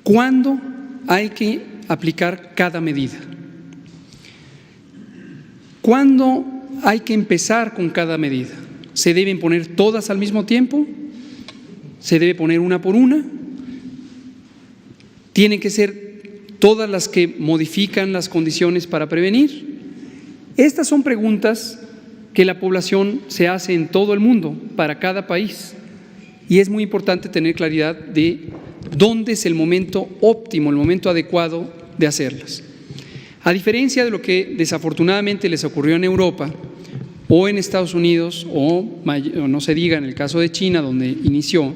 ¿Cuándo hay que aplicar cada medida? ¿Cuándo hay que empezar con cada medida? ¿Se deben poner todas al mismo tiempo? ¿Se debe poner una por una? ¿Tienen que ser todas las que modifican las condiciones para prevenir? Estas son preguntas que la población se hace en todo el mundo, para cada país, y es muy importante tener claridad de dónde es el momento óptimo, el momento adecuado de hacerlas. A diferencia de lo que desafortunadamente les ocurrió en Europa o en Estados Unidos, o no se diga en el caso de China, donde inició,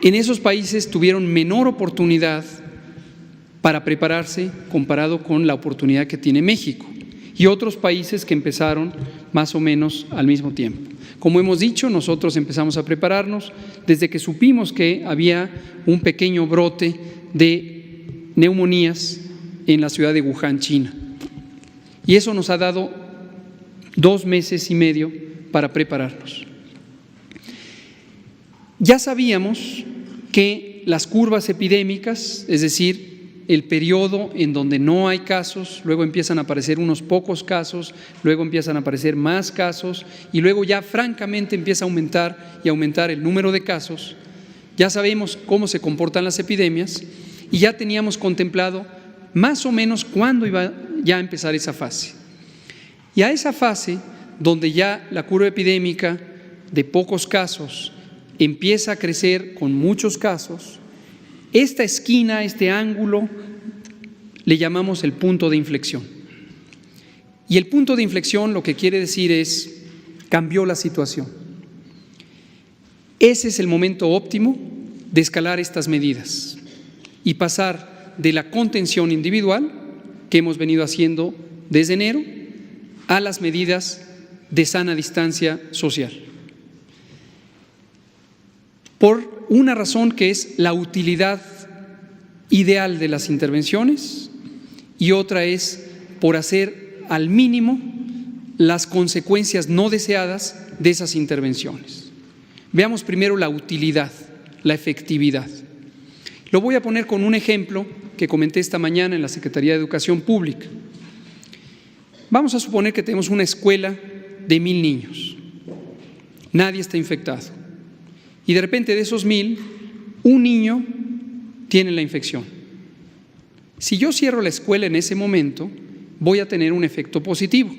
en esos países tuvieron menor oportunidad para prepararse comparado con la oportunidad que tiene México y otros países que empezaron más o menos al mismo tiempo. Como hemos dicho, nosotros empezamos a prepararnos desde que supimos que había un pequeño brote de neumonías en la ciudad de Wuhan, China. Y eso nos ha dado 2 meses y medio para prepararnos. Ya sabíamos que las curvas epidémicas, es decir, el periodo en donde no hay casos, luego empiezan a aparecer unos pocos casos, luego empiezan a aparecer más casos y luego ya francamente empieza a aumentar y aumentar el número de casos. Ya sabemos cómo se comportan las epidemias y ya teníamos contemplado más o menos cuándo iba ya a empezar esa fase. Y a esa fase donde ya la curva epidémica de pocos casos empieza a crecer con muchos casos, esta esquina, este ángulo, le llamamos el punto de inflexión. Y el punto de inflexión lo que quiere decir es, cambió la situación. Ese es el momento óptimo de escalar estas medidas y pasar de la contención individual, que hemos venido haciendo desde enero, a las medidas de sana distancia social. Por una razón que es la utilidad ideal de las intervenciones y otra es por hacer al mínimo las consecuencias no deseadas de esas intervenciones. Veamos primero la utilidad, la efectividad. Lo voy a poner con un ejemplo que comenté esta mañana en la Secretaría de Educación Pública. Vamos a suponer que tenemos una escuela de 1,000 niños. Nadie está infectado. Y de repente de esos 1,000, un niño tiene la infección. Si yo cierro la escuela en ese momento, voy a tener un efecto positivo,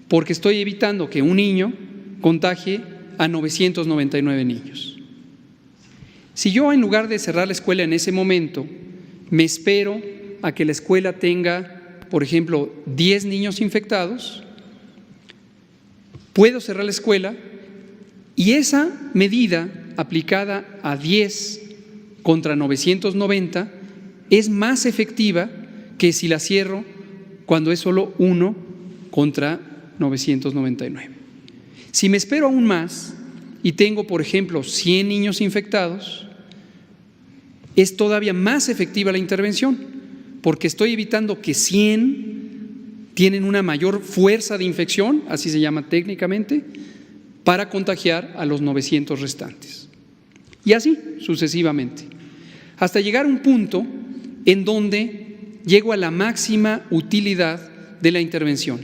porque estoy evitando que un niño contagie a 999 niños. Si yo, en lugar de cerrar la escuela en ese momento, me espero a que la escuela tenga, por ejemplo, 10 niños infectados, puedo cerrar la escuela. Y esa medida aplicada a 10 contra 990 es más efectiva que si la cierro cuando es solo 1 contra 999. Si me espero aún más y tengo, por ejemplo, 100 niños infectados, es todavía más efectiva la intervención, porque estoy evitando que 100 tienen una mayor fuerza de infección, así se llama técnicamente, para contagiar a los 900 restantes. Y así sucesivamente, hasta llegar a un punto en donde llego a la máxima utilidad de la intervención.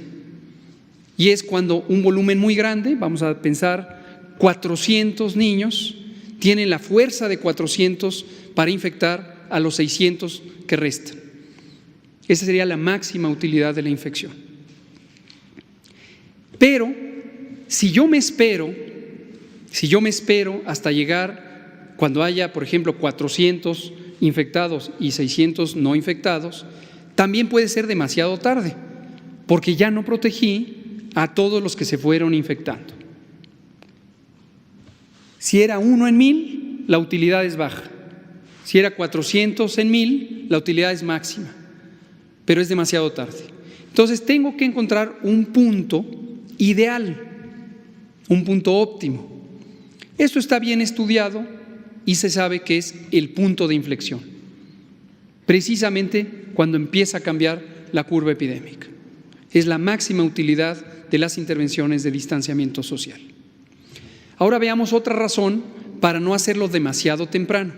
Y es cuando un volumen muy grande, vamos a pensar 400 niños, tienen la fuerza de 400 para infectar a los 600 que restan. Esa sería la máxima utilidad de la infección. Pero si yo me espero hasta llegar cuando haya, por ejemplo, 400 infectados y 600 no infectados, también puede ser demasiado tarde, porque ya no protegí a todos los que se fueron infectando. Si era 1 en 1,000, la utilidad es baja. Si era 400 en 1,000, la utilidad es máxima, pero es demasiado tarde. Entonces tengo que encontrar un punto ideal, un punto óptimo. Esto está bien estudiado y se sabe que es el punto de inflexión, precisamente cuando empieza a cambiar la curva epidémica. Es la máxima utilidad de las intervenciones de distanciamiento social. Ahora veamos otra razón para no hacerlo demasiado temprano.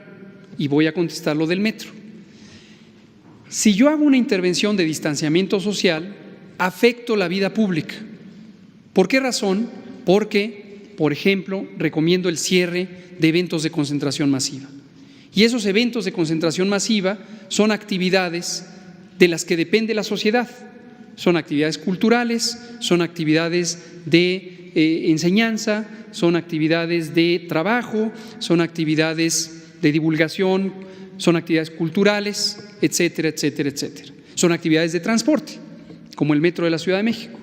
y voy a contestar lo del metro. Si yo hago una intervención de distanciamiento social, afecto la vida pública. ¿Por qué razón? Porque, por ejemplo, recomiendo el cierre de eventos de concentración masiva. Y esos eventos de concentración masiva son actividades de las que depende la sociedad. Son actividades culturales, son actividades de enseñanza, son actividades de trabajo, son actividades de divulgación, son actividades culturales, etcétera, etcétera, etcétera. Son actividades de transporte, como el metro de la Ciudad de México.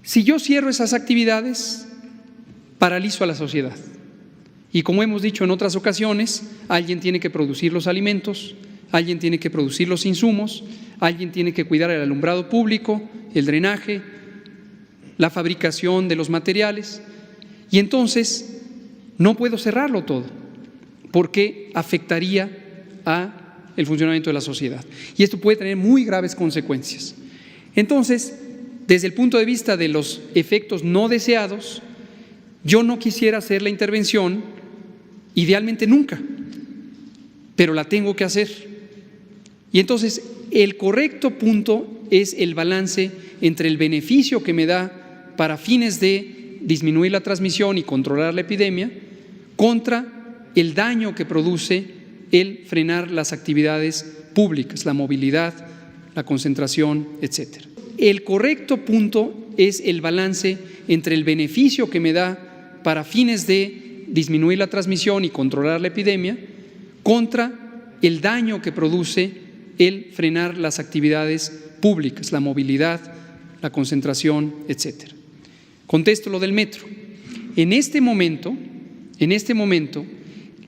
Si yo cierro esas actividades, paralizo a la sociedad. Y como hemos dicho en otras ocasiones, alguien tiene que producir los alimentos, alguien tiene que producir los insumos, alguien tiene que cuidar el alumbrado público, el drenaje, la fabricación de los materiales. Y entonces no puedo cerrarlo todo, porque afectaría al funcionamiento de la sociedad. Y esto puede tener muy graves consecuencias. Entonces, desde el punto de vista de los efectos no deseados, yo no quisiera hacer la intervención, idealmente nunca, pero la tengo que hacer. Y entonces, el correcto punto es el balance entre el beneficio que me da para fines de disminuir la transmisión y controlar la epidemia, contra el daño que produce el frenar las actividades públicas, la movilidad, la concentración, etcétera. El correcto punto es el balance entre el beneficio que me da para fines de disminuir la transmisión y controlar la epidemia, contra el daño que produce el frenar las actividades públicas, la movilidad, la concentración, etcétera. Contesto lo del metro. En este momento,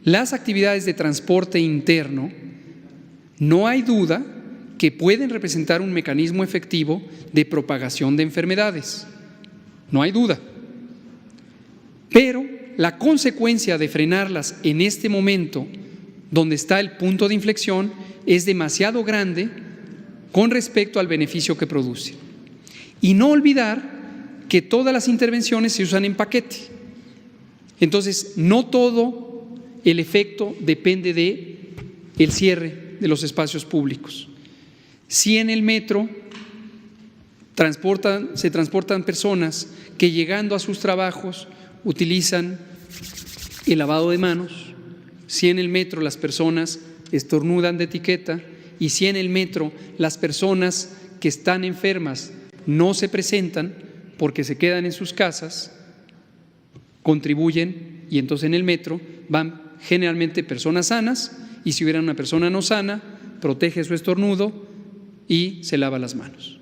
las actividades de transporte interno, no hay duda que pueden representar un mecanismo efectivo de propagación de enfermedades. No hay duda. Pero la consecuencia de frenarlas en este momento, donde está el punto de inflexión, es demasiado grande con respecto al beneficio que produce. Y no olvidar que todas las intervenciones se usan en paquete. Entonces, no todo el efecto depende del cierre de los espacios públicos. Si en el metro se transportan personas que llegando a sus trabajos utilizan el lavado de manos, si en el metro las personas estornudan de etiqueta y si en el metro las personas que están enfermas no se presentan porque se quedan en sus casas, contribuyen, y entonces en el metro van generalmente personas sanas, y si hubiera una persona no sana, protege su estornudo y se lava las manos.